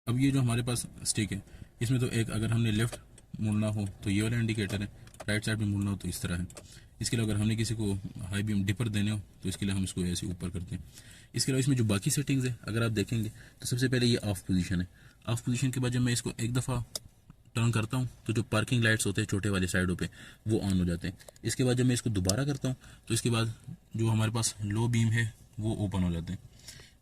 अब ये जो हमारे पास स्टिक है, इसमें तो एक अगर हमने लेफ़्ट मुड़ना हो तो ये वाला इंडिकेटर है, राइट साइड में मुड़ना हो तो इस तरह है। इसके अलावा अगर हमने किसी को हाई बीम डिपर देने हो तो इसके लिए हम इसको ऐसे ऊपर करते हैं। इसके अलावा इसमें जो बाकी सेटिंग्स है अगर आप देखेंगे तो सबसे पहले ये ऑफ पोजीशन है। ऑफ पोजीशन के बाद जब मैं इसको एक दफ़ा टर्न करता हूँ तो जो पार्किंग लाइट्स होते हैं छोटे वाले साइडों पे वो ऑन हो जाते हैं। इसके बाद जब मैं इसको दोबारा करता हूँ तो इसके बाद जो हमारे पास लो बीम है वो ओपन हो जाते हैं।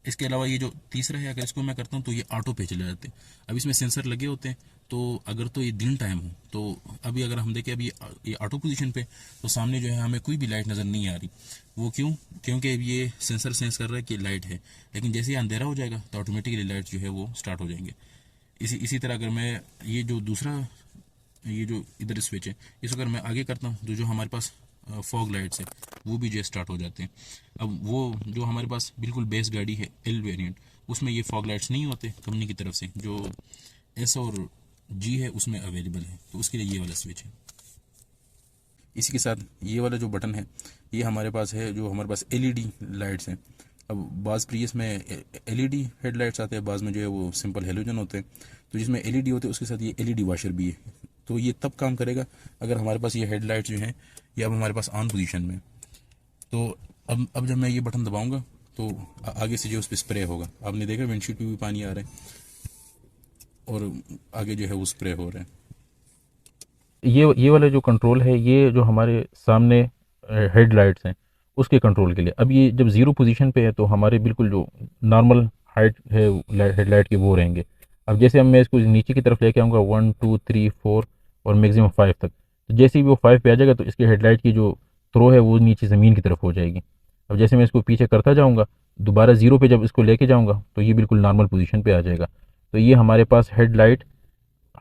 इसके अलावा ये जो तीसरा है अगर इसको मैं करता हूँ तो ये ऑटो पे चले जाते हैं। अब इसमें सेंसर लगे होते हैं तो अगर तो ये दिन टाइम हो तो अभी अगर हम देखें अभी ये ऑटो पोजीशन पे तो सामने जो है हमें कोई भी लाइट नज़र नहीं आ रही। वो क्यों? क्योंकि अब ये सेंसर सेंस कर रहा है कि लाइट है, लेकिन जैसे ही अंधेरा हो जाएगा तो ऑटोमेटिकली लाइट जो है वो स्टार्ट हो जाएंगे। इसी तरह अगर मैं ये जो दूसरा ये जो इधर स्विच है इसको अगर मैं आगे करता हूँ तो जो हमारे पास फॉग लाइट्स है वो भी जो है स्टार्ट हो जाते हैं। अब वो जो हमारे पास बिल्कुल बेस गाड़ी है एल वेरिएंट उसमें ये फॉग लाइट्स नहीं होते कंपनी की तरफ से, जो एस और जी है उसमें अवेलेबल है, तो उसके लिए ये वाला स्विच है। इसी के साथ ये वाला जो बटन है ये हमारे पास है, जो हमारे पास एलईडी लाइट्स हैं। अब बाज़ प्रीवियस में एलईडी हेडलाइट्स आते हैं, बाज़ में जो है वो सिंपल हेलोजन होते हैं। तो जिसमें एलईडी होते हैं उसके साथ ये एलईडी वॉशर भी है। तो ये तब काम करेगा अगर हमारे पास ये हेडलाइट्स जो हैं ये अब हमारे पास ऑन पोजीशन में। तो अब जब मैं ये बटन दबाऊंगा तो आगे से जो उस पर स्प्रे होगा, आपने देखा विंडशीट पे भी पानी आ रहा है और आगे जो है वो स्प्रे हो रहा है। ये वाला जो कंट्रोल है ये जो हमारे सामने हेडलाइट्स हैं उसके कंट्रोल के लिए। अब ये जब ज़ीरो पोजीशन पे है तो हमारे बिल्कुल जो नॉर्मल हाइट है हेडलाइट की वो रहेंगे। अब जैसे हम मैं इसको नीचे की तरफ लेके आऊँगा 1 2 3 4 और मैक्सिमम 5 तक, तो जैसे ही वो 5 पे आ जाएगा तो इसकी हेडलाइट की जो थ्रो है वो नीचे ज़मीन की तरफ हो जाएगी। अब जैसे मैं इसको पीछे करता जाऊँगा दोबारा ज़ीरो पे जब इसको लेके जाऊँगा तो ये बिल्कुल नॉर्मल पोजीशन पे आ जाएगा। तो ये हमारे पास headlight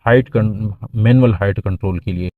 height manual height control के लिए